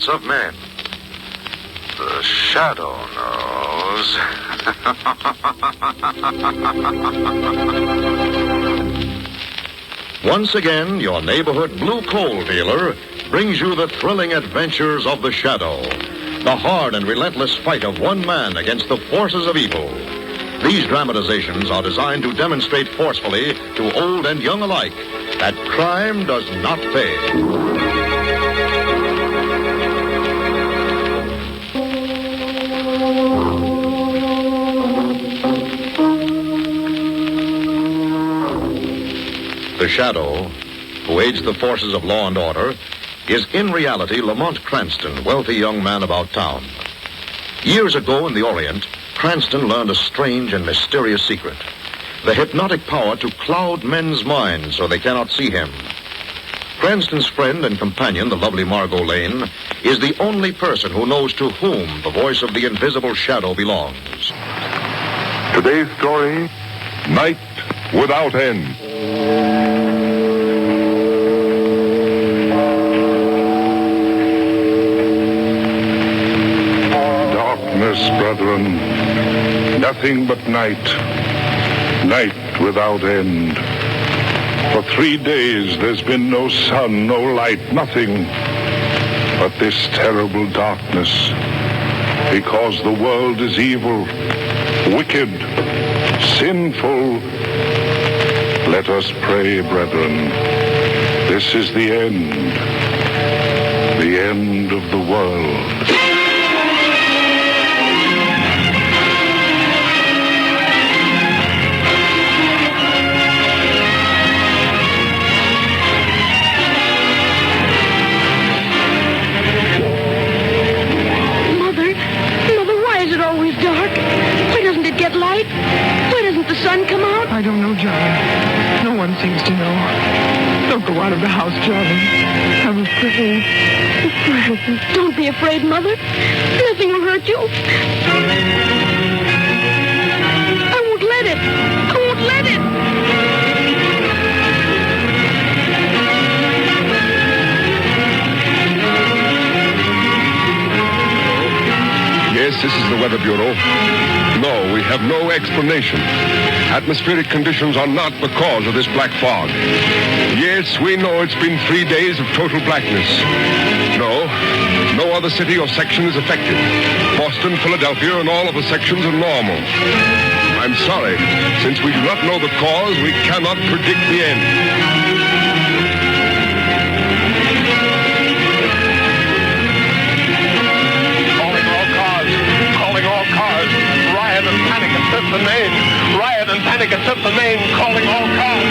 of men. The shadow knows. Once again, your neighborhood blue coal dealer brings you the thrilling adventures of the shadow, the hard and relentless fight of one man against the forces of evil. These dramatizations are designed to demonstrate forcefully to old and young alike that crime does not pay. The shadow, who aids the forces of law and order, is in reality Lamont Cranston, wealthy young man about town. Years ago in the Orient, Cranston learned a strange and mysterious secret: the hypnotic power to cloud men's minds so they cannot see him. Cranston's friend and companion, the lovely Margo Lane, is the only person who knows to whom the voice of the invisible shadow belongs. Today's story, Night Without End. Darkness, brethren, nothing but night. Night without end. For 3 days there's been no sun, no light, nothing but this terrible darkness. Because the world is evil, wicked, sinful. Let us pray, brethren. This is the end of the world. I don't know, John. No one seems to know. Don't go out of the house, Johnny. I'm afraid. Afraid. Don't be afraid, Mother. Nothing will hurt you. I won't let it. I won't let it. Yes, this is the Weather Bureau. No, we have no explanation. Atmospheric conditions are not the cause of this black fog. Yes, we know it's been 3 days of total blackness. No other city or section is affected. Boston, Philadelphia, and all of the sections are normal. I'm sorry. Since we do not know the cause, we cannot predict the end. The name. Riot and panic at the name, calling all cars.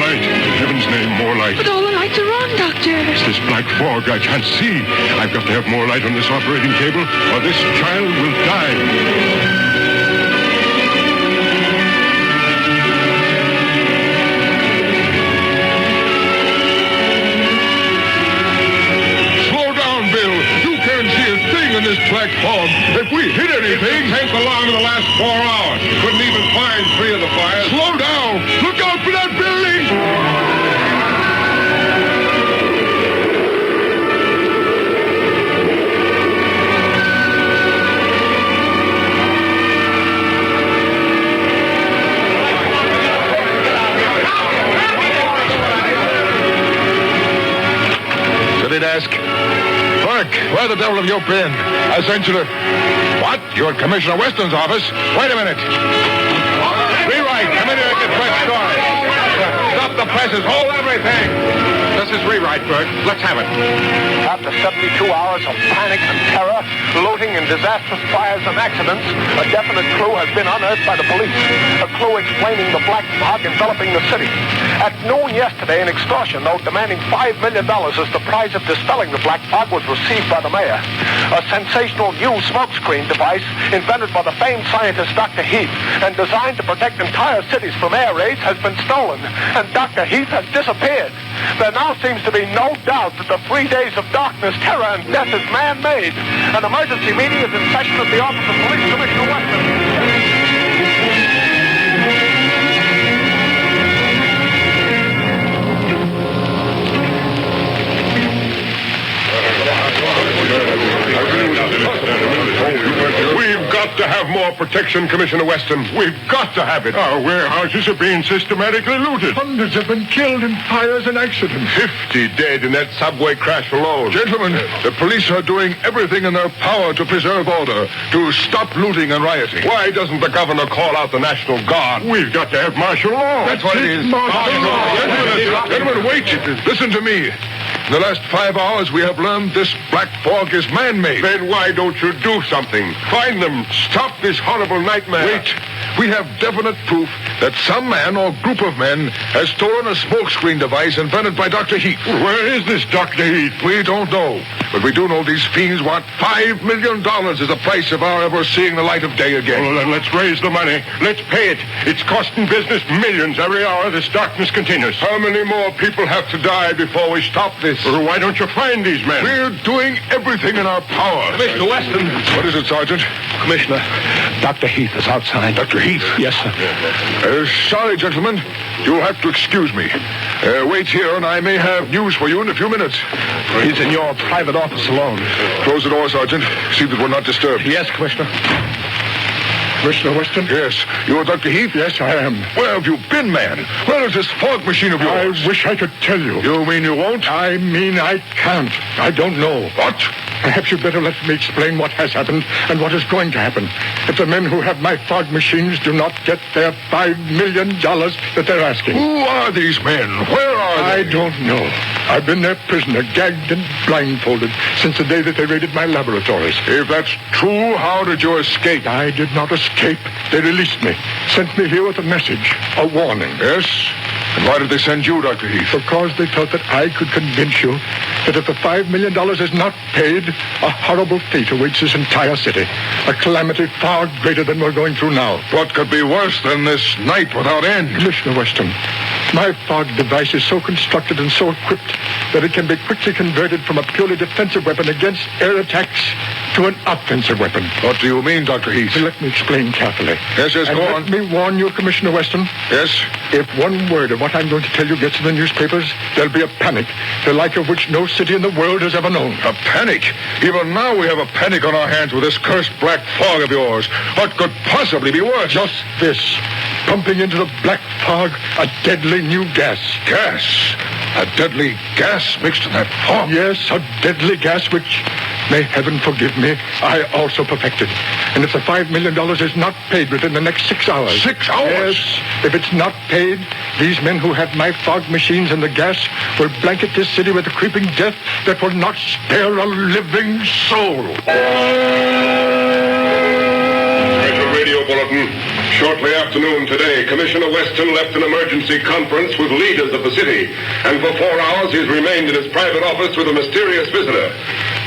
Light. In heaven's name, more light. But all the lights are on, Doctor. It's this black fog. I can't see. I've got to have more light on this operating table, or this child will die. In this black fog. If we hit anything, take the long of the last 4 hours. Couldn't even find 3 of the fires. Slow down! Look out for that building! City desk. Clerk, where the devil have you been? I sent you to... What? You're at Commissioner Weston's office? Wait a minute. Rewrite. Come in here and get fresh stories. Stop the presses. Hold everything. This is rewrite, Bert. Let's have it. After 72 hours of panic and terror, looting and disastrous fires and accidents, a definite clue has been unearthed by the police. A clue explaining the black fog enveloping the city. At noon yesterday, an extortion note demanding $5 million as the price of dispelling the black fog was received by the mayor. A sensational new smokescreen device invented by the famed scientist Dr. Heath and designed to protect entire cities from air raids has been stolen, and Dr. Heath has disappeared. There now seems to be no doubt that the 3 days of darkness, terror, and death is man-made. An emergency meeting is in session at the office of Police Commissioner Weston. have more protection, Commissioner Weston. We've got to have it. Our warehouses are being systematically looted. Hundreds have been killed in fires and accidents. 50 dead in that subway crash alone. Gentlemen, the police are doing everything in their power to preserve order, to stop looting and rioting. Why doesn't the governor call out the National Guard? We've got to have martial law. That's what it is. Martial law. Gentlemen, wait. Listen to me. In the last 5 hours, we have learned this black fog is man-made. Then why don't you do something? Find them. Stop this horrible nightmare. Wait. We have definite proof that some man or group of men has stolen a smokescreen device invented by Dr. Heath. Where is this Dr. Heath? We don't know. But we do know these fiends want $5 million as the price of our ever seeing the light of day again. Well, then let's raise the money. Let's pay it. It's costing business millions every hour this darkness continues. How many more people have to die before we stop this? Well, why don't you find these men? We're doing everything in our power. Mr. Weston. What is it, Sergeant? Commissioner, Dr. Heath is outside. Dr. Heath? Yes, sir. Sorry, gentlemen. You'll have to excuse me. Wait here, and I may have news for you in a few minutes. He's in your private office alone. Close the door, Sergeant. See that we're not disturbed. Yes, Commissioner. Commissioner Weston? Yes. You are Dr. Heath? Yes, I am. Where have you been, man? Where is this fog machine of yours? I wish I could tell you. You mean you won't? I mean I can't. I don't know. What? Perhaps you'd better let me explain what has happened and what is going to happen. If the men who have my fog machines do not get their $5 million that they're asking. Who are these men? Where are they? I don't know. I've been their prisoner, gagged and blindfolded, since the day that they raided my laboratories. If that's true, how did you escape? I did not escape. They released me, sent me here with a message, a warning. Yes? And why did they send you, Dr. Heath? Because they thought that I could convince you that if the $5 million is not paid, a horrible fate awaits this entire city. A calamity far greater than we're going through now. What could be worse than this night without end? Commissioner Weston, my fog device is so constructed and so equipped that it can be quickly converted from a purely defensive weapon against air attacks to an offensive weapon. What do you mean, Dr. Heath? Let me explain carefully. Yes, go on. Let me warn you, Commissioner Weston. Yes? If one word of what I'm going to tell you gets in the newspapers, there'll be a panic, the like of which no city in the world has ever known. A panic? Even now we have a panic on our hands with this cursed black fog of yours. What could possibly be worse? Just this. Pumping into the black fog a deadly new gas. Gas? A deadly gas mixed in that fog? Yes, a deadly gas which, may heaven forgive me, I also perfected. And if the $5 million is not paid within the next 6 hours... 6 hours? Yes, if it's not paid, these men who have my fog machines and the gas will blanket this city with a creeping death that will not spare a living soul. Special radio bulletin. Shortly after noon today, Commissioner Weston left an emergency conference with leaders of the city, and for 4 hours he's remained in his private office with a mysterious visitor.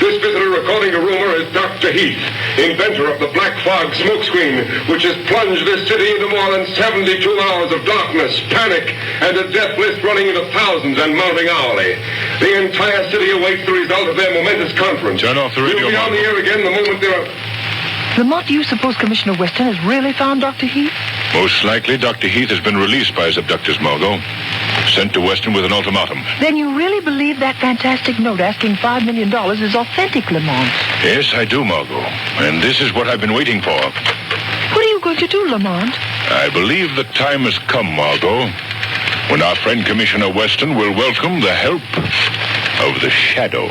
This visitor, according to rumor, is Dr. Heath, inventor of the black fog smokescreen, which has plunged this city into more than 72 hours of darkness, panic, and a death list running into thousands and mounting hourly. The entire city awaits the result of their momentous conference. Turn off the radio, We'll be on the air again the moment there are... Lamont, do you suppose Commissioner Weston has really found Dr. Heath? Most likely, Dr. Heath has been released by his abductors, Margo. Sent to Weston with an ultimatum. Then you really believe that fantastic note asking $5 million is authentic, Lamont? Yes, I do, Margo. And this is what I've been waiting for. What are you going to do, Lamont? I believe the time has come, Margo, when our friend Commissioner Weston will welcome the help of the Shadow.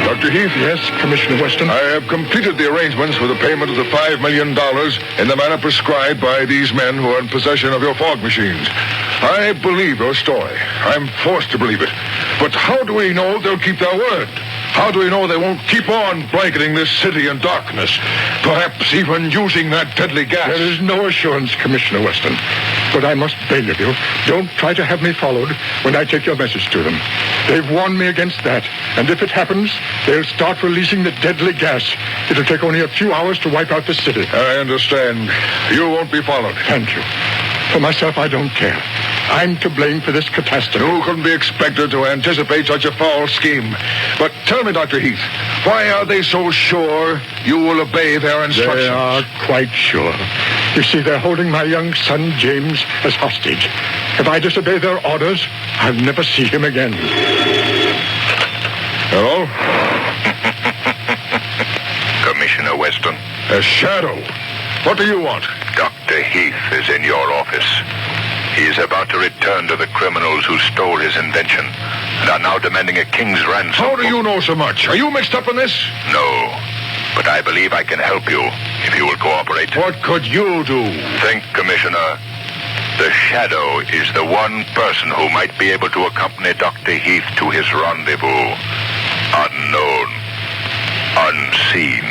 Dr. Heath? Yes, Commissioner Weston. I have completed the arrangements for the payment of the $5 million in the manner prescribed by these men who are in possession of your fog machines. I believe your story. I'm forced to believe it. But how do we know they'll keep their word? How do we know they won't keep on blanketing this city in darkness? Perhaps even using that deadly gas? There is no assurance, Commissioner Weston. But I must beg of you, don't try to have me followed when I take your message to them. They've warned me against that. And if it happens, they'll start releasing the deadly gas. It'll take only a few hours to wipe out the city. I understand. You won't be followed. Thank you. For myself, I don't care. I'm to blame for this catastrophe. You couldn't be expected to anticipate such a foul scheme. But tell me, Dr. Heath, why are they so sure you will obey their instructions? They are quite sure. You see, they're holding my young son, James, as hostage. If I disobey their orders, I'll never see him again. Hello? Commissioner Weston. A shadow. What do you want? Dr. Heath is in your office. He is about to return to the criminals who stole his invention and are now demanding a king's ransom. How do you know so much? Are you mixed up in this? No, but I believe I can help you if you will cooperate. What could you do? Think, Commissioner. The Shadow is the one person who might be able to accompany Dr. Heath to his rendezvous. Unknown. Unseen.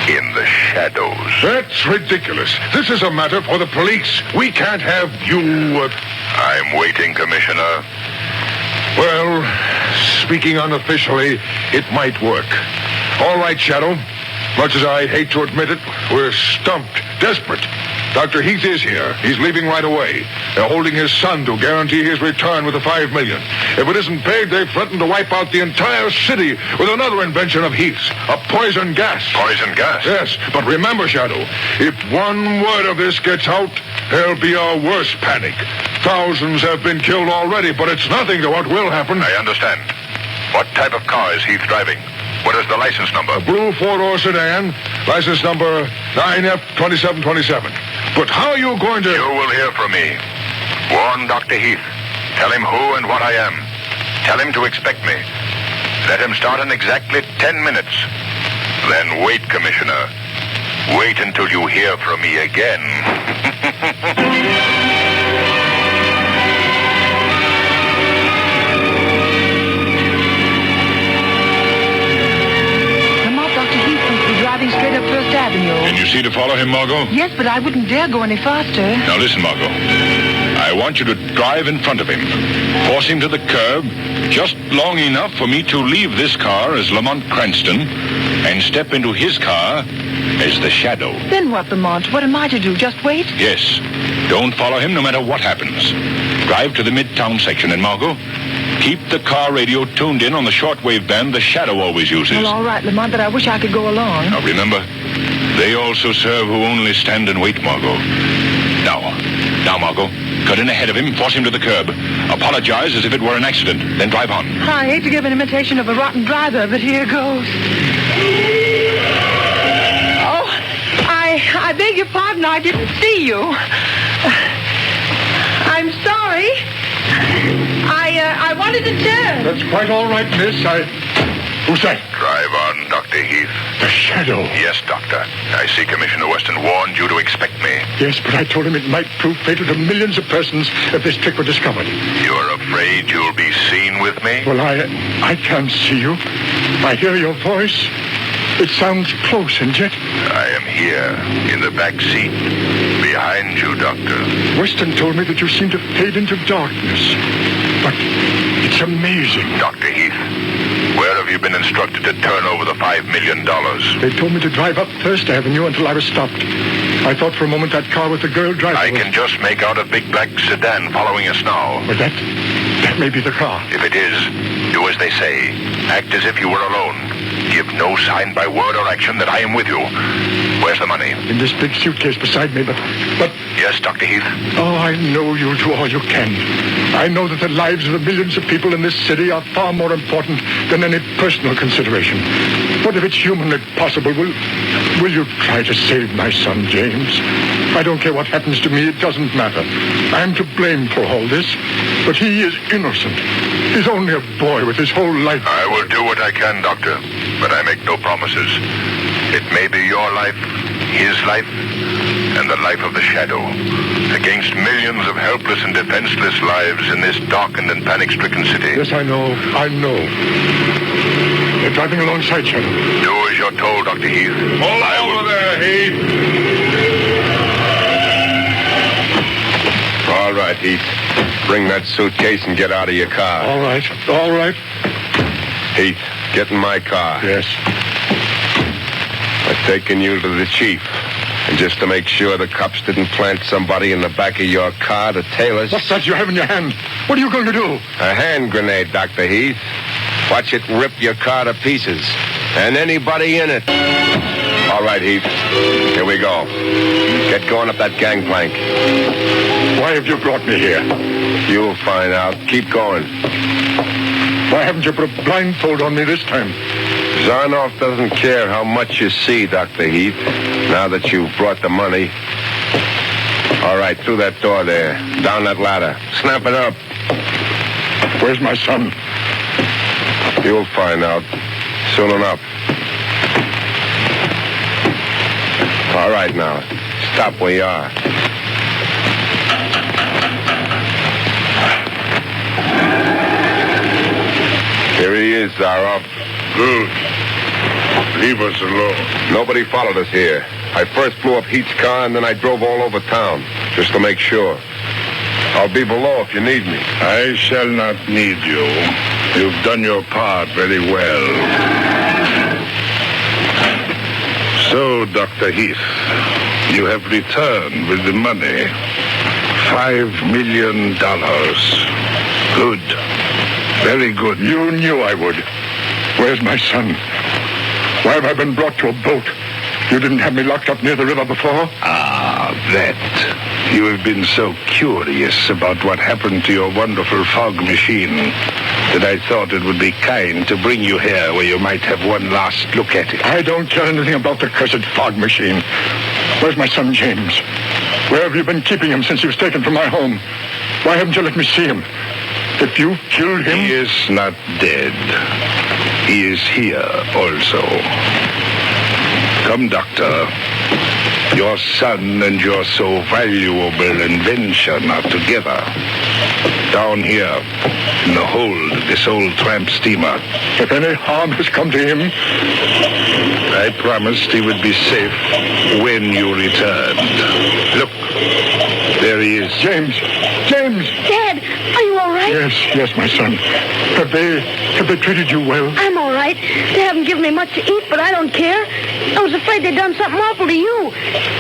In the shadows. That's ridiculous. This is a matter for the police. We can't have you... I'm waiting, Commissioner. Well, speaking unofficially, it might work. All right, Shadow. Much as I hate to admit it, we're stumped, desperate. Dr. Heath is here. He's leaving right away. They're holding his son to guarantee his return with the $5 million. If it isn't paid, they threaten to wipe out the entire city with another invention of Heath's, a poison gas. Poison gas? Yes, but remember, Shadow, if one word of this gets out, there'll be a worse panic. Thousands have been killed already, but it's nothing to what will happen. I understand. What type of car is Heath driving? What is the license number? A blue four-door sedan, license number 9F2727. But how are you going to... You will hear from me. Warn Dr. Heath. Tell him who and what I am. Tell him to expect me. Let him start in exactly 10 minutes. Then wait, Commissioner. Wait until you hear from me again. Driving straight up First Avenue. Can you see to follow him, Margo? Yes, but I wouldn't dare go any faster. Now listen, Margo. I want you to drive in front of him. Force him to the curb just long enough for me to leave this car as Lamont Cranston and step into his car as the Shadow. Then what, Lamont? What am I to do? Just wait? Yes. Don't follow him no matter what happens. Drive to the Midtown section, and Margo, keep the car radio tuned in on the shortwave band the Shadow always uses. Well, all right, Lamont, but I wish I could go along. Now, remember, they also serve who only stand and wait, Margo. Now, Margo, cut in ahead of him, force him to the curb. Apologize as if it were an accident, then drive on. I hate to give an imitation of a rotten driver, but here goes. Oh, I beg your pardon, I didn't see you. I'm sorry. I wanted to turn. That's quite all right, miss. Who's that? Drive on, Dr. Heath. The Shadow. Yes, Doctor. I see Commissioner Weston warned you to expect me. Yes, but I told him it might prove fatal to millions of persons if this trick were discovered. You're afraid you'll be seen with me? Well, I can't see you. I hear your voice. It sounds close, and yet... I am here, in the back seat, behind you, Doctor. Weston told me that you seem to fade into darkness. But it's amazing. Dr. Heath, where have you been instructed to turn over the $5 million? They told me to drive up First Avenue until I was stopped. I thought for a moment that car with the girl driving... I can just make out a big black sedan following us now. But that may be the car. If it is, do as they say. Act as if you were alone. Give no sign by word or action that I am with you. Where's the money? In this big suitcase beside me, but... Yes, Dr. Heath? Oh, I know you'll do all you can. I know that the lives of the millions of people in this city are far more important than any personal consideration. But if it's humanly possible, will you try to save my son, James? I don't care what happens to me. It doesn't matter. I'm to blame for all this, but he is innocent. He's only a boy with his whole life. I will do what I can, Doctor, but I make no promises. It may be your life, his life, and the life of the Shadow, against millions of helpless and defenseless lives in this darkened and panic-stricken city. Yes, I know. They're driving alongside Shadow. Do as you're told, Dr. Heath. Hold over there, Heath. All right, Heath. Bring that suitcase and get out of your car. All right. Heath, get in my car. Yes. I've taken you to the chief. And just to make sure the cops didn't plant somebody in the back of your car to tail us... What's that you have in your hand? What are you going to do? A hand grenade, Dr. Heath. Watch it rip your car to pieces. And anybody in it. All right, Heath. Here we go. Get going up that gangplank. Why have you brought me here? You'll find out. Keep going. Why haven't you put a blindfold on me this time? Zarnoff doesn't care how much you see, Dr. Heath, now that you've brought the money. All right, through that door there. Down that ladder. Snap it up. Where's my son? You'll find out. Soon enough. All right, now. Stop where you are. Here he is, Zaroff. Good. Leave us alone. Nobody followed us here. I first flew up Heath's car, and then I drove all over town, just to make sure. I'll be below if you need me. I shall not need you. You've done your part very well. So, Dr. Heath, you have returned with the money. $5 million. Good. Very good. You knew I would. Where's my son? Why have I been brought to a boat? You didn't have me locked up near the river before? Ah, that. You have been so curious about what happened to your wonderful fog machine that I thought it would be kind to bring you here where you might have one last look at it. I don't care anything about the cursed fog machine. Where's my son, James? Where have you been keeping him since he was taken from my home? Why haven't you let me see him? If you killed him... He is not dead. He is here also. Come, Doctor. Your son and your so valuable invention are together. Down here, in the hold of this old tramp steamer. If any harm has come to him... I promised he would be safe when you returned. Look, there he is. James! James! Dad, are you all right? Yes, my son. Have they treated you well? I'm all right. They haven't given me much to eat, but I don't care. I was afraid they'd done something awful to you.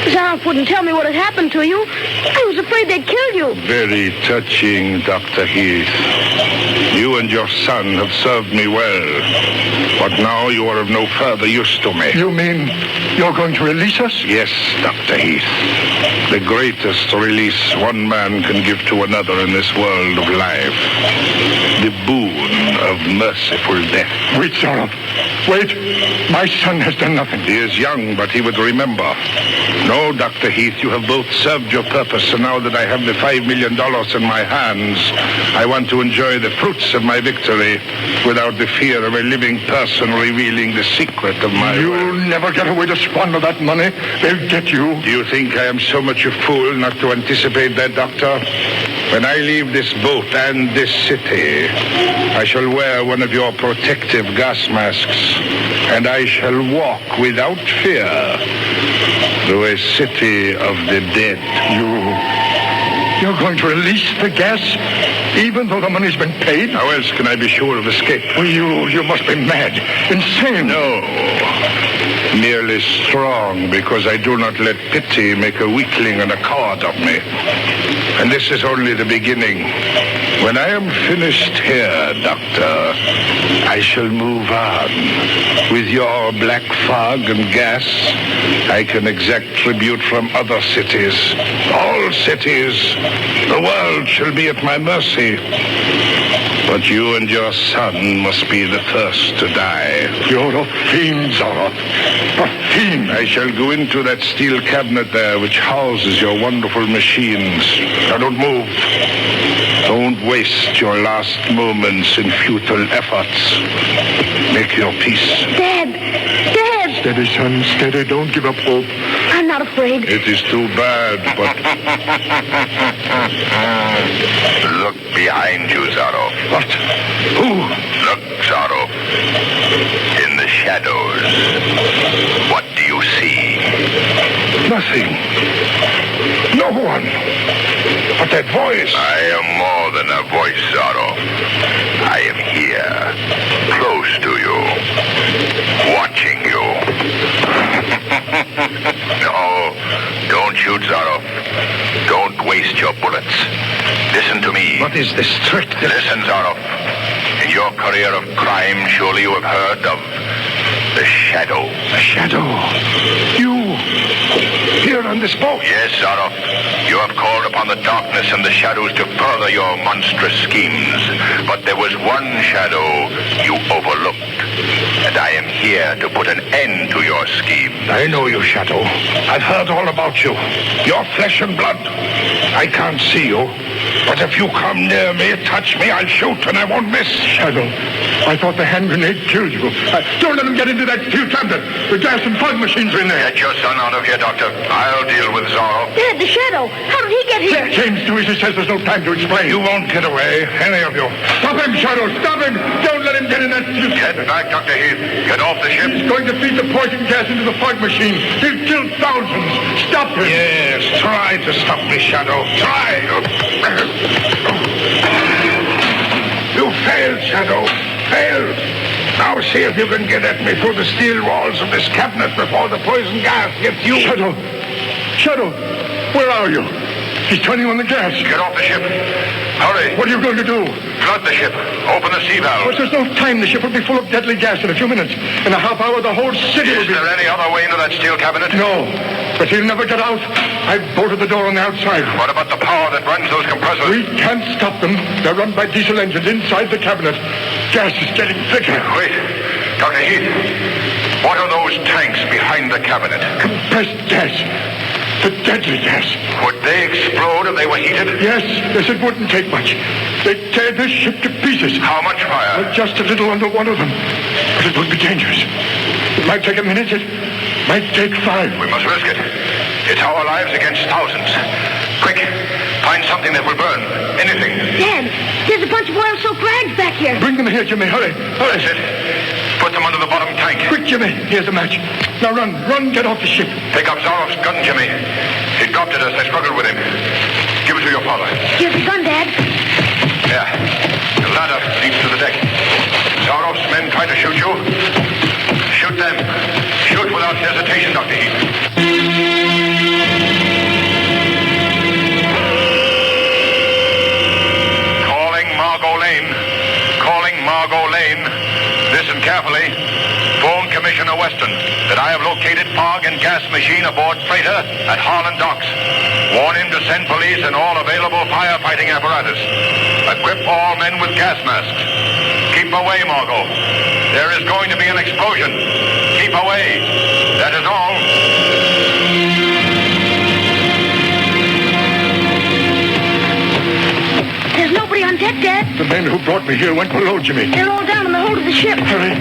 Zaroff wouldn't tell me what had happened to you. I was afraid they'd killed you. Very touching, Dr. Heath. You and your son have served me well, but now you are of no further use to me. You mean you're going to release us? Yes, Dr. Heath. The greatest release one man can give to another in this world of life. The boon of merciful death. Wait, Zaroff. Wait. My son has done nothing. He is young, but he would remember. No, Dr. Heath, you have both served your purpose, and now that I have the $5 million in my hands, I want to enjoy the fruits of my victory without the fear of a living person revealing the secret of my... You'll never get away to squander that money. They'll get you. Do you think I am so much a fool not to anticipate that, Doctor? When I leave this boat and this city, I shall wear one of your protective gas masks, and I shall walk without fear through a city of the dead. You're going to release the gas, even though the money's been paid? How else can I be sure of escape? Well, you must be mad, insane. No, merely strong, because I do not let pity make a weakling and a coward of me. And this is only the beginning. When I am finished here, Doctor, I shall move on. With your black fog and gas, I can exact tribute from other cities. All cities. The world shall be at my mercy. But you and your son must be the first to die. You're a fiend, Zaroff. A fiend. I shall go into that steel cabinet there which houses your wonderful machines. Now don't move. Don't waste your last moments in futile efforts. Make your peace. Dad! Steady, son, steady. Don't give up hope. I'm not afraid. It is too bad, but... Look behind you, Zaroff. What? Who? Look, Zaroff. In the shadows. What do you see? Nothing. No one. But that voice. I am more than a voice, Zaroff. I am here, close to you, watching you. No, don't shoot, Zaroff. Don't waste your bullets. Listen to me. What is this trick? Listen, Zaroff. In your career of crime, surely you have heard of The shadow. A shadow? You? Here on this boat? Yes, Zaroff. You have called upon the darkness and the shadows to further your monstrous schemes. But there was one shadow you overlooked. And I am here to put an end to your scheme. I know you, Shadow. I've heard all about you. You're flesh and blood. I can't see you. But if you come near me, touch me, I'll shoot and I won't miss. Shadow, I thought the hand grenade killed you. Don't let him get into that steel cabinet. The gas and fog machines are in there. Get your son out of here, Doctor. I'll deal with Zorro. Dad, the shadow. How did he get here? James Dewey says there's no time to explain. You won't get away, any of you. Stop him, Shadow. Stop him. Don't let him get in that steel cabinet. Get back, Dr. Heath. Get off the ship. He's going to feed the poison gas into the fog machine. He'll kill thousands. Stop him. Yes, try to stop me, Shadow. Try. You failed, Shadow. Failed. Now see if you can get at me through the steel walls of this cabinet before the poison gas gets you. Shadow. Shadow. Where are you? He's turning on the gas. Get off the ship. Hurry. What are you going to do? Flood the ship. Open the sea valve. But there's no time. The ship will be full of deadly gas in a few minutes. In a half hour, the whole city will be... Is there any other way into that steel cabinet? No. But he'll never get out. I've bolted the door on the outside. What about the power that runs those compressors? We can't stop them. They're run by diesel engines inside the cabinet. Gas is getting thicker. Wait. Dr. Heath, what are those tanks behind the cabinet? Compressed gas. The deadly gas. Would they explode if they were heated? Yes, it wouldn't take much. They'd tear this ship to pieces. How much fire? Just a little under one of them. But it would be dangerous. It might take a minute. It might take 5. We must risk it. It's our lives against thousands. Quick, find something that will burn. Anything. Dad, there's a bunch of oil-soaked rags back here. Bring them here, Jimmy. Hurry. Hurry. That's it. Put them under the bottom tank. Quick, Jimmy. Here's a match. Now run. Run, get off the ship. Pick up Zaroff's gun, Jimmy. He dropped it as I struggled with him. Give it to your father. Here's the gun, Dad. Yeah. The ladder leads to the deck. Zaroff's men try to shoot you. Shoot them. Shoot without hesitation, Dr. Heath. Calling Margo Lane. Calling Margo Lane. Listen carefully. Phone Commissioner Weston that I have located fog and gas machine aboard freighter at Harlan Docks. Warn him to send police and all available firefighting apparatus. Equip all men with gas masks. Keep away, Margo. There is going to be an explosion. Keep away. That is all. There's nobody on deck, Dad. The men who brought me here went below, Jimmy. They're all down in the hold of the ship. Hurry,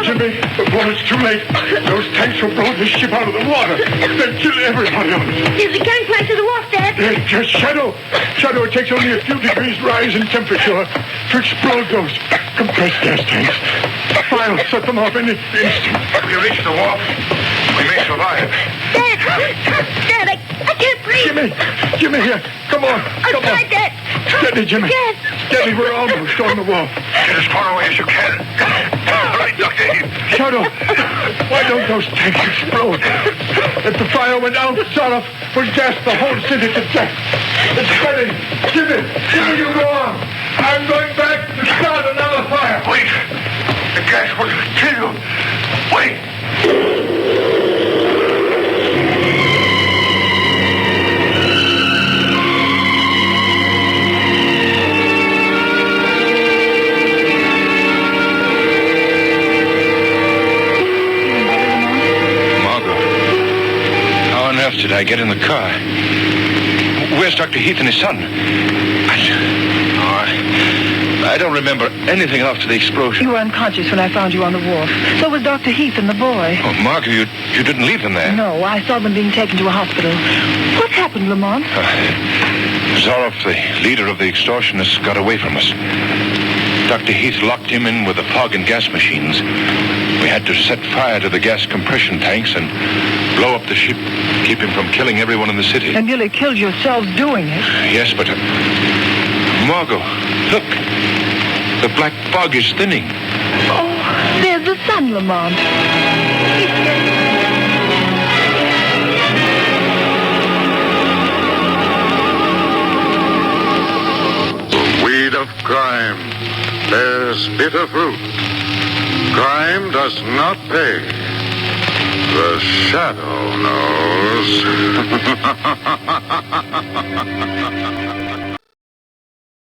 Jimmy, before it's too late. Those tanks will blow this ship out of the water. They'll kill everybody on it. There's a gangplank to the wharf, Dad. Just Shadow. Shadow, it takes only a few degrees rise in temperature to explode those compressed gas tanks. I'll set them off any instant. If we reach the wharf, we may survive. Dad, I can't breathe. Jimmy, here. Come on. I'll try, Dad. Steady, Jimmy. Dad. Steady, we're almost on the wharf. Get as far away as you can. Hurry, Dr. Heath. Shadow, why don't those tanks explode? If the fire went out, Zaroff would gas the whole city to death. It's steady. Jimmy, you go on. I'm going back to start another fire. Wait. The gas will kill you. Wait. Did I get in the car? Where's Dr. Heath and his son? I don't remember anything after the explosion. You were unconscious when I found you on the wharf. So was Dr. Heath and the boy. Oh, Margo, you didn't leave them there? No, I saw them being taken to a hospital. What happened, Lamont? Zaroff, the leader of the extortionists, got away from us. Dr. Heath locked him in with the fog and gas machines. We had to set fire to the gas compression tanks and blow up the ship, keep him from killing everyone in the city. And nearly killed yourselves doing it. Yes, but... Margo, look. The black fog is thinning. Oh, there's the sun, Lamont. The weed of crime bears bitter fruit. Crime does not pay. The shadow knows.